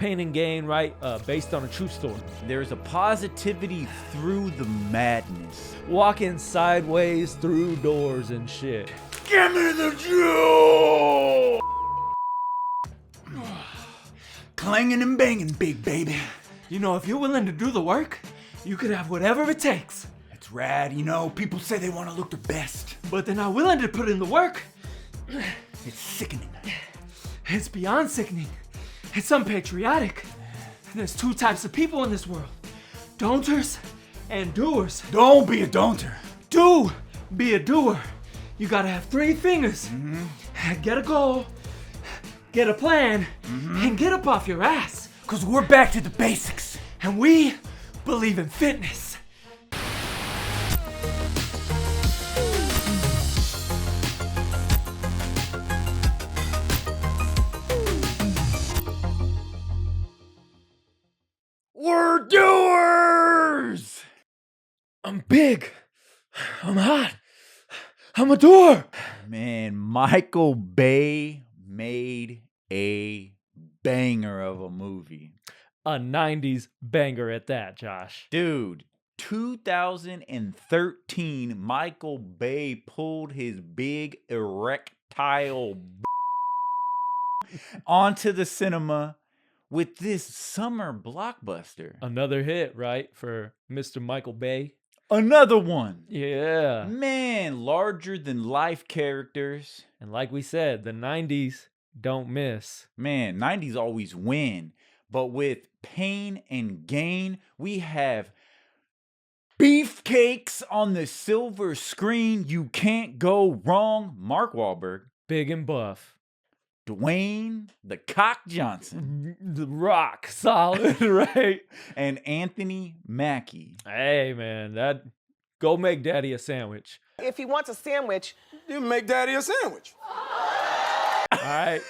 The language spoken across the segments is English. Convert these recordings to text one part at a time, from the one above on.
Pain and Gain, right? Based on a true story. There's a positivity through the madness. Walking sideways through doors and shit. Give me the jewel! Clanging and banging, big baby. You know, if you're willing to do the work, you could have whatever it takes. It's rad, you know, people say they want to look their best. But they're not willing to put in the work. It's sickening. It's beyond sickening. It's unpatriotic. There's two types of people in this world. Don'ters and doers. Don't be a don'ter. Do be a doer. You gotta have three fingers. Get a goal, get a plan, and get up off your ass. Cause we're back to the basics. And we believe in fitness. We're doers! I'm big. I'm hot. I'm a doer. Man, Michael Bay made a banger of a movie. A 90s banger at that, Josh. Dude, 2013, Michael Bay pulled his big erectile onto the cinema with this summer blockbuster. Another hit, right, for Mr. Michael Bay? Another one. Yeah. Man, larger than life characters. And like we said, the 90s don't miss. Man, 90s always win. But with Pain and Gain, we have beefcakes on the silver screen. You can't go wrong. Mark Wahlberg. Big and buff. Dwayne the Cock Johnson. The Rock. Solid, right? And Anthony Mackie. Hey, man, go make daddy a sandwich. If he wants a sandwich, you make daddy a sandwich. All right.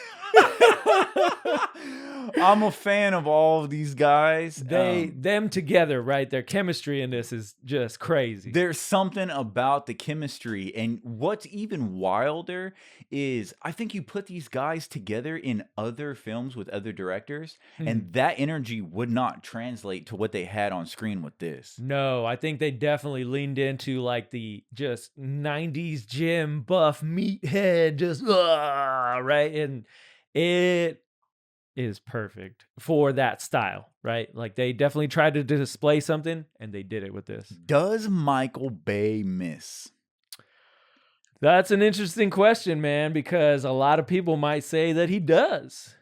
I'm a fan of all of these guys. Them together, right? Their chemistry in this is just crazy. There's something about the chemistry. And what's even wilder is I think you put these guys together in other films with other directors, and that energy would not translate to what they had on screen with this. No, I think they definitely leaned into like the just 90s gym buff meathead, just right? And it is perfect for that style, right? Like they definitely tried to display something and they did it with this. Does Michael Bay miss? That's an interesting question, man, because a lot of people might say that he does.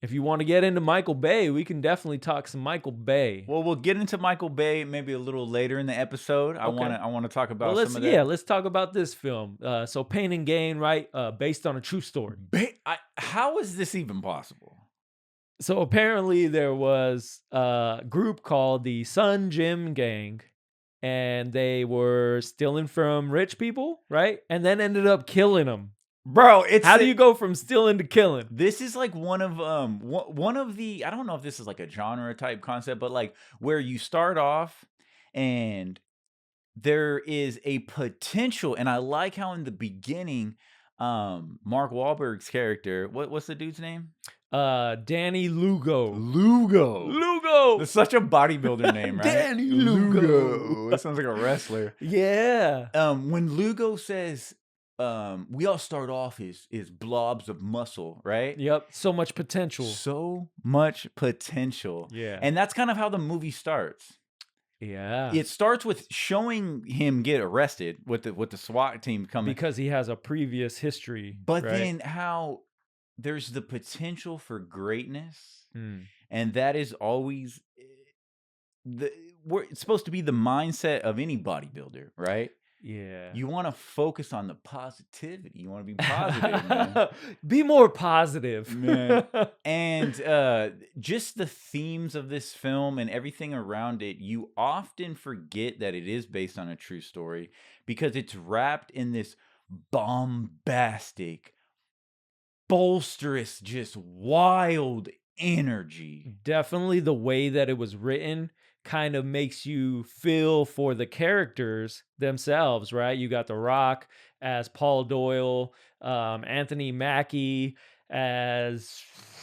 If you want to get into Michael Bay, we can definitely talk some Michael Bay. Well, we'll get into Michael Bay maybe a little later in the episode. I want to talk about some of that. Yeah, let's talk about this film. So Pain and Gain, right? Based on a true story. How is this even possible? So apparently there was a group called the Sun Gym Gang, and they were stealing from rich people, right? And then ended up killing them. Bro, how do you go from stealing to killing? This is like one of the, I don't know if this is like a genre type concept, but like where you start off and there is a potential, and I like how in the beginning, Mark Wahlberg's character, what's the dude's name? Danny Lugo. Lugo. That's such a bodybuilder name, right? Danny Lugo. That sounds like a wrestler. Yeah. When Lugo says, we all start off as blobs of muscle, right? Yep. So much potential. So much potential. Yeah. And that's kind of how the movie starts. Yeah. It starts with showing him get arrested with the SWAT team coming. Because he has a previous history. But right? then how there's the potential for greatness. And that is always it's supposed to be the mindset of any bodybuilder, right? Yeah. You want to focus on the positivity. You want to be positive, man. Be more positive. Man. And just the themes of this film and everything around it, you often forget that it is based on a true story because it's wrapped in this bombastic, bolsterous, just wild energy. Definitely the way that it was written kind of makes you feel for the characters themselves, right? You got The Rock as Paul Doyle, Anthony Mackie as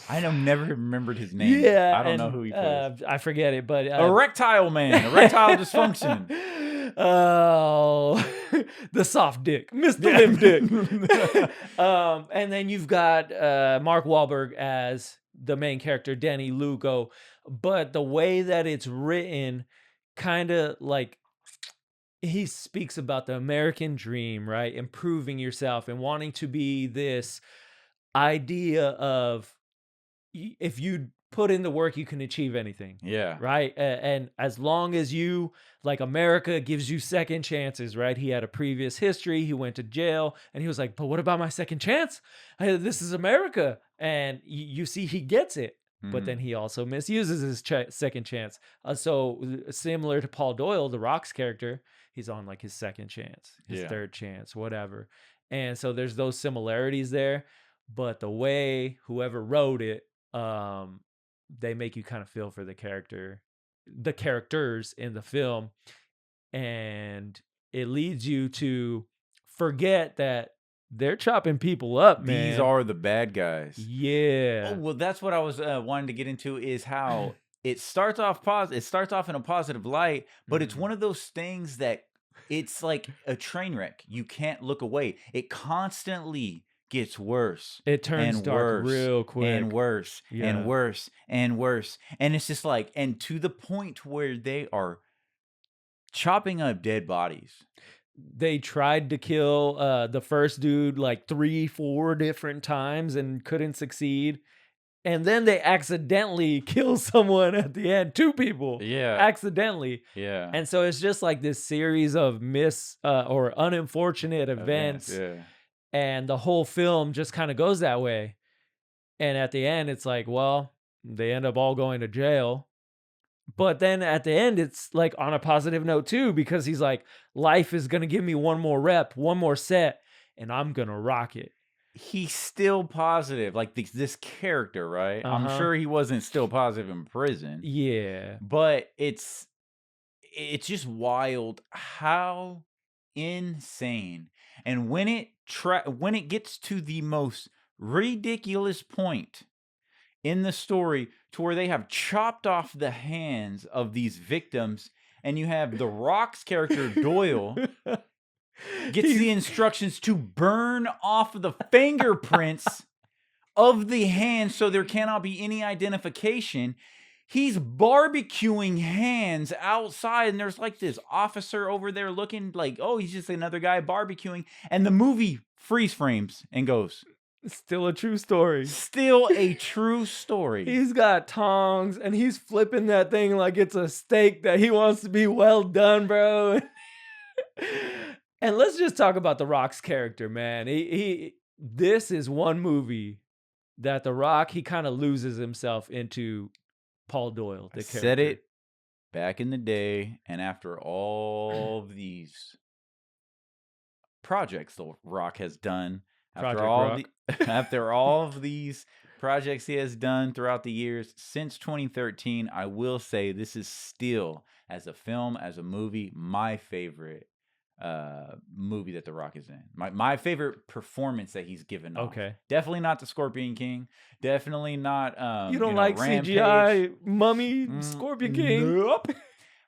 I never remembered his name. Yeah, I don't know and, who he plays. I forget it, but Erectile man, erectile dysfunction. Oh, the soft dick, Mr. Yeah. Limp Dick. And then you've got Mark Wahlberg as the main character, Danny Lugo. But the way that it's written, kind of like he speaks about the American dream, right? Improving yourself and wanting to be this idea of if you put in the work, you can achieve anything. Yeah. Right. And as long as you, like, America gives you second chances, right? He had a previous history. He went to jail and he was like, but what about my second chance? This is America. And you see, he gets it. But then he also misuses his second chance. So similar to Paul Doyle, the Rock's character, he's on like his second chance, his third chance, whatever. And so there's those similarities there. But the way whoever wrote it, they make you kind of feel for the characters in the film. And it leads you to forget that they're chopping people up, man. These are the bad guys. Yeah. Oh, well, that's what I was wanting to get into is how it starts off It starts off in a positive light, but it's one of those things that it's like a train wreck. You can't look away. It constantly gets worse. It turns and dark worse, real quick. and worse Yeah. and worse and worse. And it's just like, and to the point where they are chopping up dead bodies. They tried to kill the first dude like 3-4 different times and couldn't succeed. And then they accidentally kill someone at the end, 2 people. Yeah. Accidentally. Yeah. And so it's just like this series of or unfortunate events. Yeah. And the whole film just kind of goes that way. And at the end, it's like, well, they end up all going to jail. But then at the end, it's like on a positive note too, because he's like, life is going to give me one more rep, one more set, and I'm going to rock it. He's still positive, like this character, right? I'm sure he wasn't still positive in prison. Yeah. But it's just wild how insane. And when it gets to the most ridiculous point in the story to where they have chopped off the hands of these victims, and you have the Rock's character Doyle gets the instructions to burn off the fingerprints of the hands so there cannot be any identification. He's barbecuing hands outside, and there's like this officer over there looking like, oh, he's just another guy barbecuing. And the movie freeze frames and goes, Still a true story. still a true story. He's got tongs and he's flipping that thing like it's a steak that he wants to be well done, bro. And let's just talk about The Rock's character, man. This is one movie that The Rock, he kind of loses himself into Paul Doyle, the character. Said it back in the day, and after all of these projects The Rock has done, after all of these projects he has done throughout the years since 2013, I will say this is still, as a film, as a movie, my favorite movie that The Rock is in. My favorite performance that he's given off. Okay. Definitely not the Scorpion King. Definitely not you don't like Rampage. CGI mummy Scorpion King? Nope.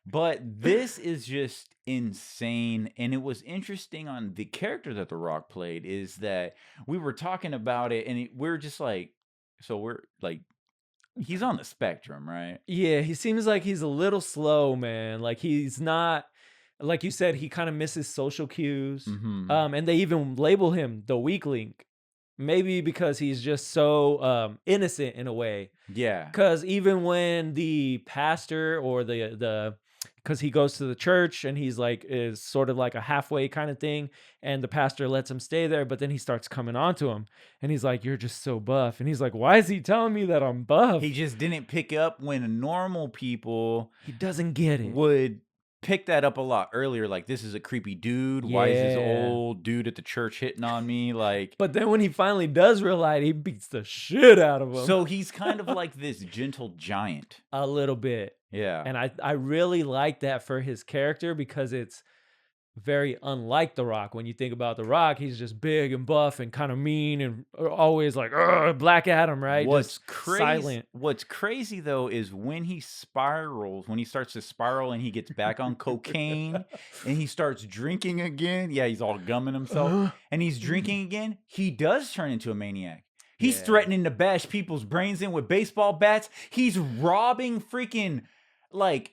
But this is just insane. And it was interesting on the character that The Rock played is that we were talking about it and we're just like, so we're like, he's on the spectrum, right? Yeah, he seems like he's a little slow, man. Like he's not, like you said, he kind of misses social cues. And they even label him the weak link. Maybe because he's just so innocent in a way. Yeah. Because even when the pastor or because he goes to the church and he's like, is sort of like a halfway kind of thing. And the pastor lets him stay there, but then he starts coming on to him. And he's like, you're just so buff. And he's like, why is he telling me that I'm buff? He just didn't pick up when normal people He doesn't get it. would pick that up a lot earlier. Like, this is a creepy dude. Why is this Yeah. old dude at the church hitting on me? Like, But then when he finally does realize, he beats the shit out of him. so he's kind of like this gentle giant. A little bit. Yeah. And I really like that for his character because it's very unlike The Rock. When you think about The Rock, he's just big and buff and kind of mean and always like Black Adam, right? What's Just crazy? silent. What's crazy though is when he spirals, when he starts to spiral and he gets back on cocaine and he starts drinking again. Yeah, he's all gumming himself and he's drinking again. He does turn into a maniac. He's Yeah. threatening to bash people's brains in with baseball bats. He's robbing freaking like,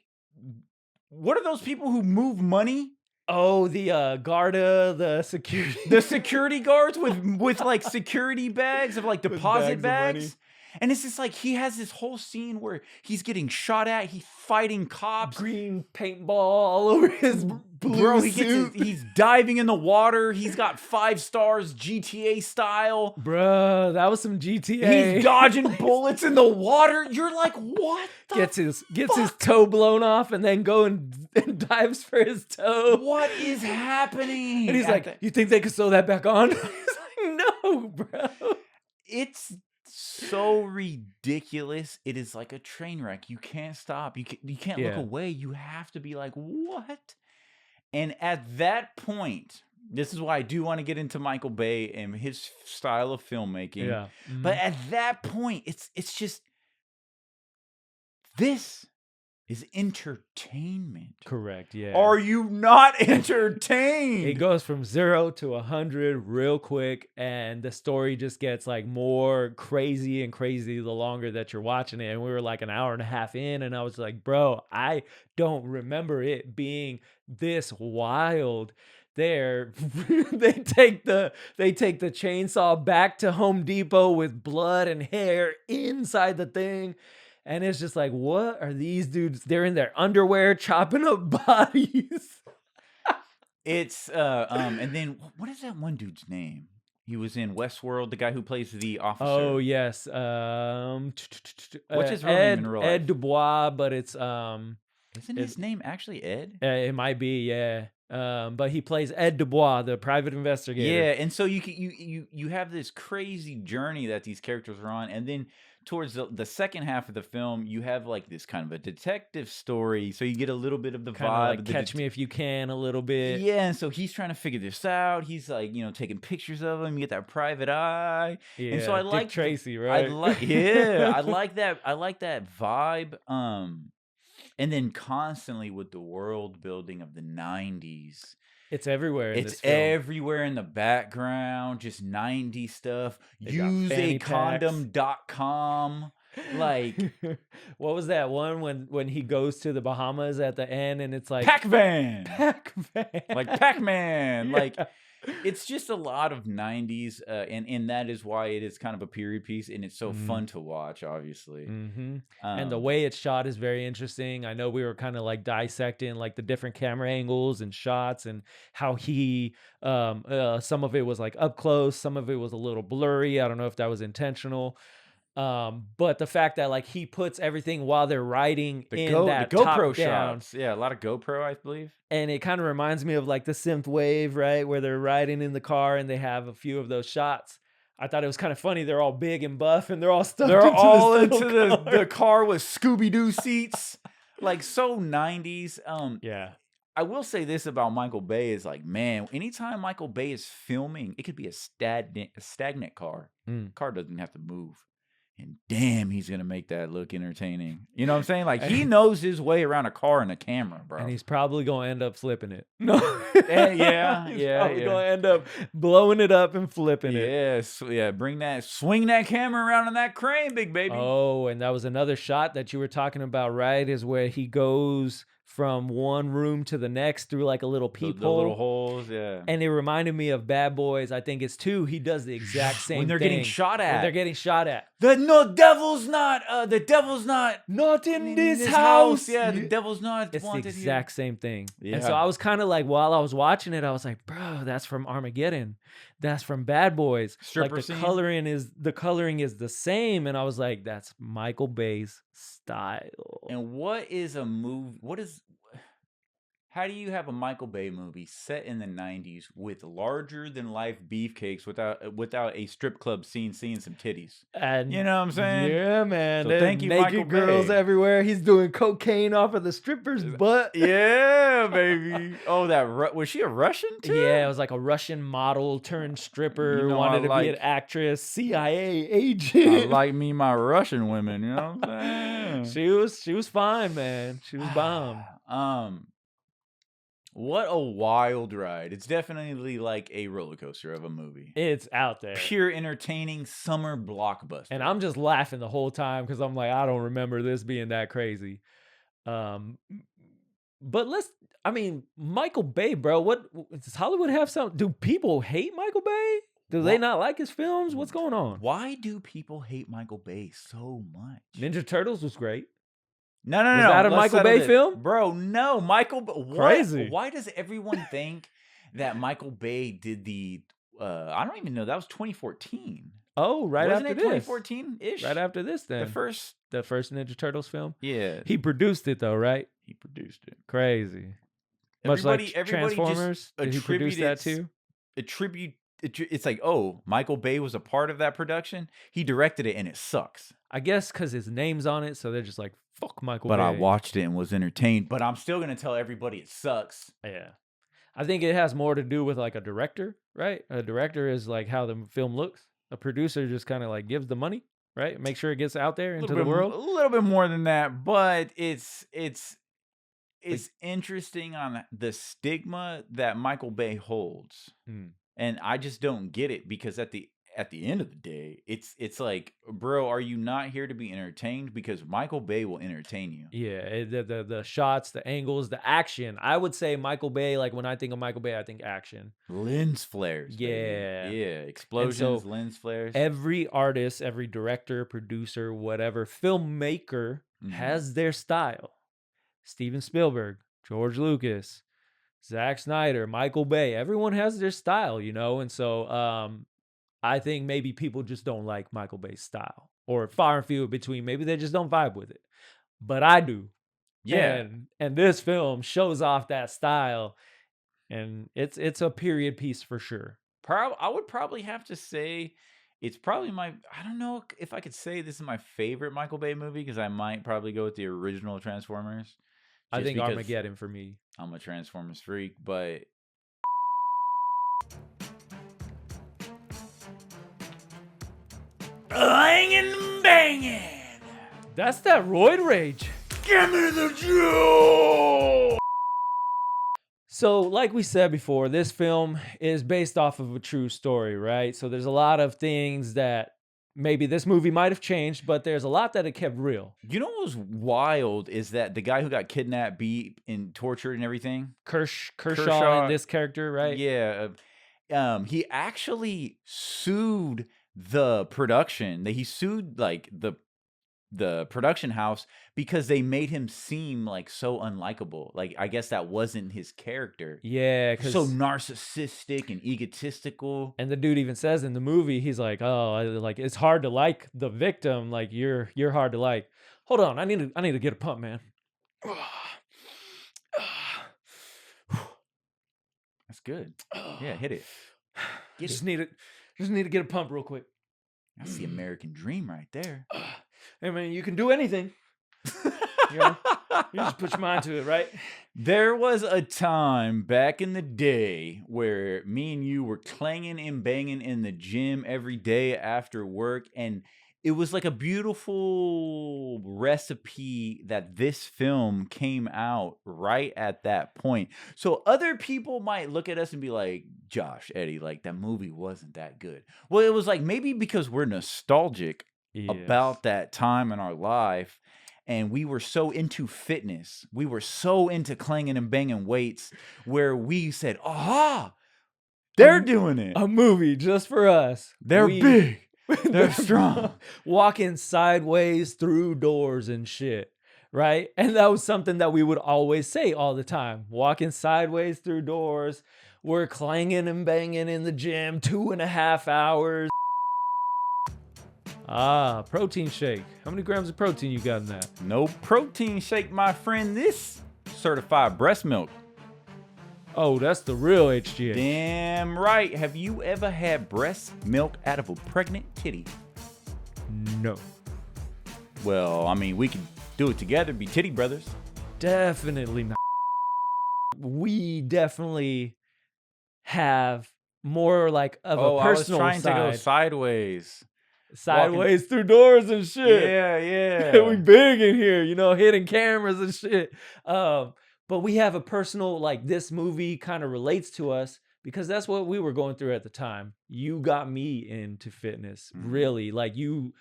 what are those people who move money? Oh, the Garda, the security, The security guards with like security bags of like deposit bags of money. bags. And it's just like he has this whole scene where he's getting shot at, he's fighting cops. green paintball all over his blue Bro, suit. he's diving in the water. He's got 5 stars GTA style. Bruh, that was some GTA. He's dodging bullets in the water. You're like, what the gets his toe blown off and then and dives for his toe. what is happening? And he's like, "You think they could sew that back on?" He's like, "No, bro." it's so ridiculous. It is like a train wreck. You can't stop. You can't look Yeah. away. You have to be like, what? And at that point, this is why I do want to get into Michael Bay and his style of filmmaking. Yeah. But at that point, it's just, this is entertainment. correct. Yeah. Are you not entertained? It goes from 0 to 100 real quick, and the story just gets like more crazy and crazy the longer that you're watching it. And we were like an hour and a half in, and I was like, bro, I don't remember it being this wild. There, they take the chainsaw back to Home Depot with blood and hair inside the thing. And it's just like, what are these dudes? They're in their underwear chopping up bodies. It's and then what is that one dude's name? He was in Westworld, the guy who plays the officer. Oh yes. What's his real name in real life? Ed Dubois, but it's Isn't his name actually Ed? it might be, yeah. But he plays Ed Dubois, the private investigator. Yeah, and so you have this crazy journey that these characters are on, and then towards the second half of the film, you have like this kind of a detective story. So you get a little bit of the Kind of vibe. like of the Catch Me If You Can a little bit. Yeah, and so he's trying to figure this out. He's like, taking pictures of him. You get that private eye. Yeah, and so I Dick like Tracy, right? I like I like that. I like that vibe. And then constantly with the world building of the 90s. It's everywhere. In It's this film. everywhere in the background, just 90s stuff. They got fanny packs. Usacondom.com. Like What was that one when he goes to the Bahamas at the end and it's like Pac-Man. Pac-Man. Like Pac-Man. Like Yeah. it's just a lot of 90s, and that is why it is kind of a period piece, and it's so fun to watch, obviously. And the way it's shot is very interesting. I know we were kind of like dissecting like the different camera angles and shots and how he some of it was like up close, some of it was a little blurry. I don't know if that was intentional. But the fact that like he puts everything while they're riding the in that GoPro top down, shots. Yeah, a lot of GoPro, I believe. and it kind of reminds me of like the synth wave, right? Where they're riding in the car and they have a few of those shots. I thought it was kind of funny. They're all big and buff and they're all stuck. They're all into into car. the car with Scooby-Doo seats. Like so 90s. Yeah. I will say this about Michael Bay is like, man, anytime Michael Bay is filming, it could be a stagnant car. Car doesn't have to move. And damn, he's going to make that look entertaining. You know what I'm saying? Like, he knows his way around a car and a camera, bro. And he's probably going to end up flipping it. No. yeah. He's probably going to end up blowing it up and flipping it. Yeah, swing that camera around on that crane, big baby. Oh, and that was another shot that you were talking about, right? Is where he goes from one room to the next through like a little peephole. The little holes, yeah. And it reminded me of Bad Boys. I think it's 2. He does the exact same thing. When they're getting shot at. When they're getting shot at. The devil's not in this house. Yeah, the devil's not It's the wanted exact same thing. Yeah. And so I was kind of like, while I was watching it, I was like, bro, that's from Armageddon. That's from Bad Boys. Stripper like scene? the coloring is the same. And I was like, that's Michael Bay's style. And what is a movie? How do you have a Michael Bay movie set in the 90s with larger than life beefcakes without a strip club scene seeing some titties? And You know what I'm saying? yeah, man. So There's thank you, naked Michael girls Bay. everywhere. He's doing cocaine off of the stripper's butt. Yeah, baby. Oh, was she a Russian too? Yeah, it was like a Russian model turned stripper, You know, wanted to be an actress, CIA agent. I like me my Russian women, you know what I'm saying? She was fine, man. She was bomb. What a wild ride. It's definitely like a roller coaster of a movie. It's out there. Pure entertaining summer blockbuster. And I'm just laughing the whole time because I'm like, I don't remember this being that crazy. But Michael Bay, bro, does Hollywood have some? Do people hate Michael Bay? Do they not like his films? What's going on? Why do people hate Michael Bay so much? Ninja Turtles was great. No. Was that a Michael Bay film? Bro, no. Crazy. Why does everyone think that Michael Bay did the, I don't even know, that was 2014. Oh, right Wasn't after it this. 2014-ish? Right after this, then. The first Ninja Turtles film? Yeah. He produced it, though, right? He produced it. Crazy. Much like Transformers? Did he produce that too? It's like, oh, Michael Bay was a part of that production. He directed it and it sucks. I guess because his name's on it, so they're just like, fuck Michael Bay. But I watched it and was entertained. But I'm still going to tell everybody it sucks. Yeah. I think it has more to do with like a director, right? A director is like how the film looks. A producer just kind of like gives the money, right? Make sure it gets out there into the world. A little bit more than that, but it's interesting on the stigma that Michael Bay holds. And I just don't get it because at the end of the day, it's like, bro, are you not here to be entertained? Because Michael Bay will entertain you. Yeah, the shots, the angles, the action. I would say Michael Bay, like when I think of Michael Bay, I think action. Lens flares. Yeah. Baby. Yeah. Explosions, lens flares. Every artist, every director, producer, whatever, filmmaker has their style. Steven Spielberg, George Lucas, Zack Snyder, Michael Bay, everyone has their style, you know? And so I think maybe people just don't like Michael Bay's style, or far and few between. Maybe they just don't vibe with it. But I do. Yeah. And this film shows off that style, and it's a period piece for sure. I would probably have to say it's probably I don't know if I could say this is my favorite Michael Bay movie, because I might probably go with the original Transformers. I think Armageddon for me. I'm a Transformers freak, but banging and banging. That's that roid rage. Give me the jewel. So, like we said before, this film is based off of a true story, right? So there's a lot of things that maybe this movie might have changed, but there's a lot that it kept real. You know what was wild is that the guy who got kidnapped, beat, and tortured and everything, Kershaw in this character, right? Yeah. He actually sued the production. He sued like the production house because they made him seem like so unlikable. Like, I guess that wasn't his character. Yeah, so narcissistic and egotistical. And the dude even says in the movie, he's like, "Oh, like it's hard to like the victim. Like you're hard to like." Hold on, I need to get a pump, man. That's good. Yeah, hit it. Just need to get a pump real quick. That's the American dream right there. I mean, you can do anything. You know? You just put your mind to it, right? There was a time back in the day where me and you were clanging and banging in the gym every day after work, and it was like a beautiful recipe that this film came out right at that point. So other people might look at us and be like, Josh, Eddie, like that movie wasn't that good. Well, it was like maybe because we're nostalgic about that time in our life, and we were so into fitness. We were so into clanging and banging weights where we said, aha, they're doing it. A movie just for us. They're big. They're strong. Walking sideways through doors and shit, right? And that was something that we would always say all the time. Walking sideways through doors. We're clanging and banging in the gym 2.5 hours. Protein shake. How many grams of protein you got in that? No protein shake, my friend. This certified breast milk. Oh, that's the real HGH. Damn right. Have you ever had breast milk out of a pregnant titty? No. Well, I mean, we could do it together, be titty brothers. Definitely not. We definitely have more like of a personal I was trying side. to go sideways. Sideways through doors and shit. Yeah. We big in here, you know, hitting cameras and shit. But we have a personal, like, this movie kind of relates to us because that's what we were going through at the time. You got me into fitness, really. Like, you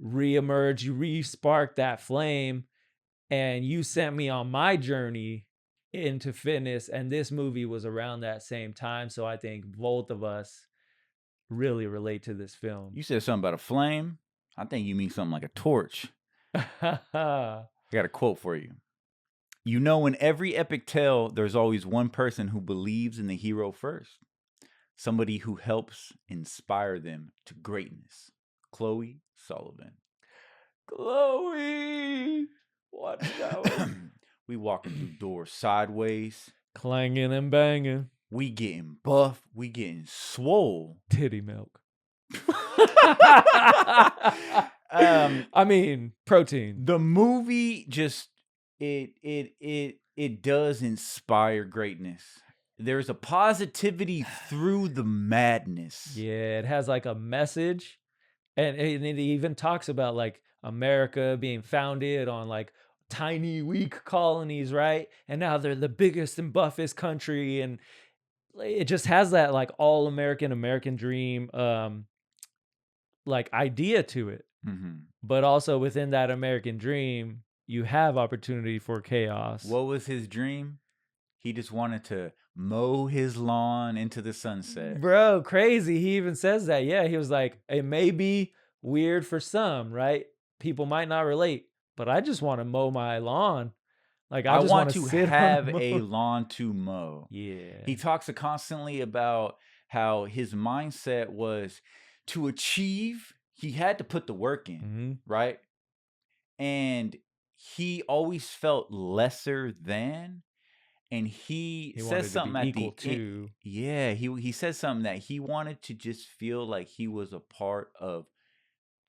reemerged, you re-sparked that flame, and you sent me on my journey into fitness. And this movie was around that same time. So I think both of us really relate to this film. You said something about a flame. I think you mean something like a torch. I got a quote for you. You know, in every epic tale, there's always one person who believes in the hero first. Somebody who helps inspire them to greatness. Chloe Sullivan. Chloe! Watch out. We walking through doors sideways. Clanging and banging. We getting buff. We getting swole. Titty milk. I mean, protein. The movie just it does inspire greatness. There's a positivity through the madness. Yeah, it has like a message, and it even talks about like America being founded on like tiny, weak colonies, right? And now they're the biggest and buffest country, and it just has that like all American dream like idea to it. But also within that American dream, you have opportunity for chaos. What was his dream? He just wanted to mow his lawn into the sunset. Bro, crazy. He even says that. Yeah, he was like, it may be weird for some, right? People might not relate, but I just want to mow my lawn. Like I just want to sit have on a lawn to mow. Yeah. He talks constantly about how his mindset was to achieve. He had to put the work in, right? And he always felt lesser than. And he says something at the end. Yeah, he says something that he wanted to just feel like he was a part of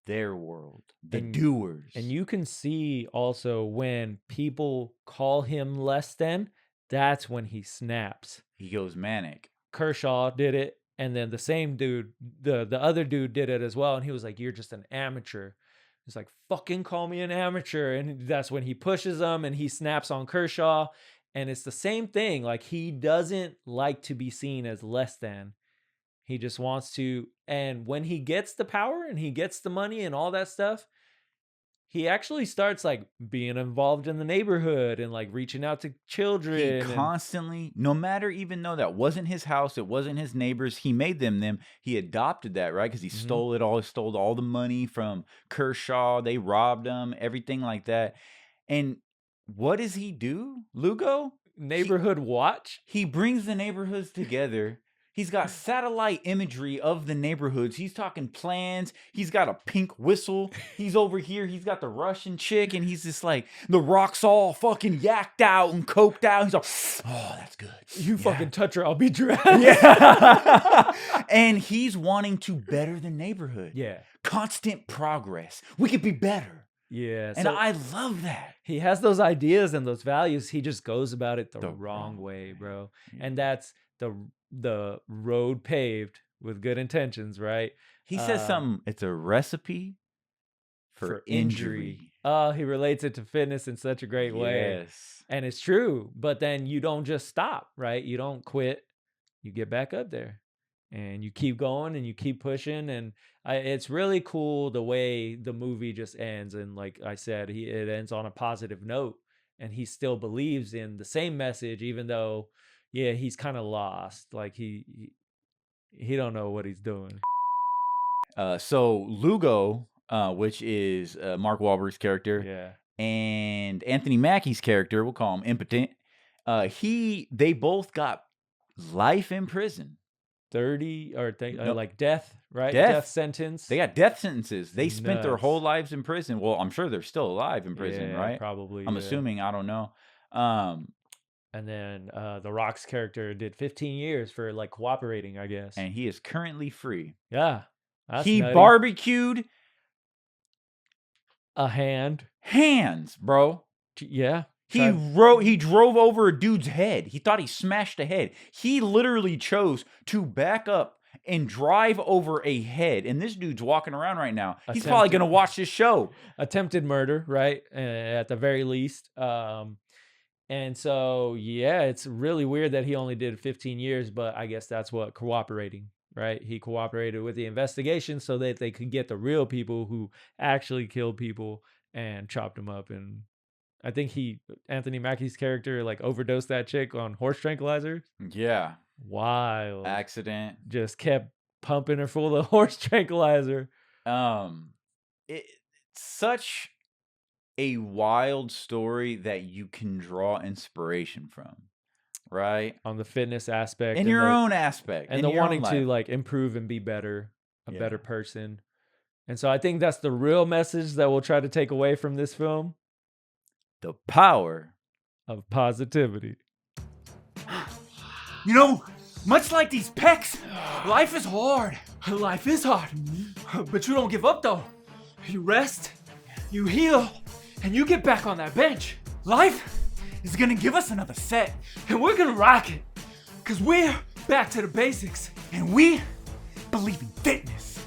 their world, the doers. And you can see also when people call him less than, that's when he snaps. He goes manic. Kershaw did it, and then the same dude, the other dude did it as well, and he was like, "You're just an amateur." He's like, "Fucking call me an amateur," and that's when he pushes him, and he snaps on Kershaw, and it's the same thing. Like he doesn't like to be seen as less than. He just wants to, and when he gets the power and he gets the money and all that stuff, he actually starts like being involved in the neighborhood and like reaching out to children. He constantly, no matter, even though that wasn't his house, it wasn't his neighbors, he made them. He adopted that, right? Because he stole it all. He stole all the money from Kershaw. They robbed him, everything like that. And what does he do, Lugo? Neighborhood watch? He brings the neighborhoods together. He's got satellite imagery of the neighborhoods. He's talking plans. He's got a pink whistle. He's over here. He's got the Russian chick, and he's just like, the Rock's all fucking yacked out and coked out. He's like, oh, that's good. You fucking touch her, I'll beat your ass. Yeah. And he's wanting to better the neighborhood. Yeah. Constant progress. We could be better. Yeah. And I love that. He has those ideas and those values. He just goes about it the wrong way, bro. Yeah. And that's the road paved with good intentions, right? He says something, it's a recipe for injury. Oh, he relates it to fitness in such a great way. Yes. And it's true, but then you don't just stop, right? You don't quit. You get back up there and you keep going and you keep pushing. And it's really cool the way the movie just ends. And like I said, it ends on a positive note, and he still believes in the same message, even though he's kind of lost. Like he don't know what he's doing. So Lugo, which is Mark Wahlberg's character, and Anthony Mackie's character, we'll call him Impotent. They both got life in prison. 30 or like death, right? Death sentence. They got death sentences. They spent their whole lives in prison. Well, I'm sure they're still alive in prison, right? Probably. I'm assuming. I don't know. And then The Rock's character did 15 years for like cooperating, I guess. And he is currently free. Yeah. That's He nutty. barbecued a hand. hands, bro. Yeah. He drove over a dude's head. He thought he smashed a head. He literally chose to back up and drive over a head. And this dude's walking around right now. He's probably going to watch this show. Attempted murder, right? At the very least. And so, yeah, it's really weird that he only did 15 years, but I guess that's what cooperating, right? He cooperated with the investigation so that they could get the real people who actually killed people and chopped them up. And I think Anthony Mackie's character, like overdosed that chick on horse tranquilizers. Yeah. Wild. Accident. Just kept pumping her full of horse tranquilizer. It's such a wild story that you can draw inspiration from, right? On the fitness aspect. In your own aspect. And the wanting to like improve and be better, a better person. And so I think that's the real message that we'll try to take away from this film. The power of positivity. You know, much like these pecs, life is hard. Life is hard. But you don't give up though. You rest, you heal, and you get back on that bench. Life is gonna give us another set, and we're gonna rock it. Cause we're back to the basics, and we believe in fitness.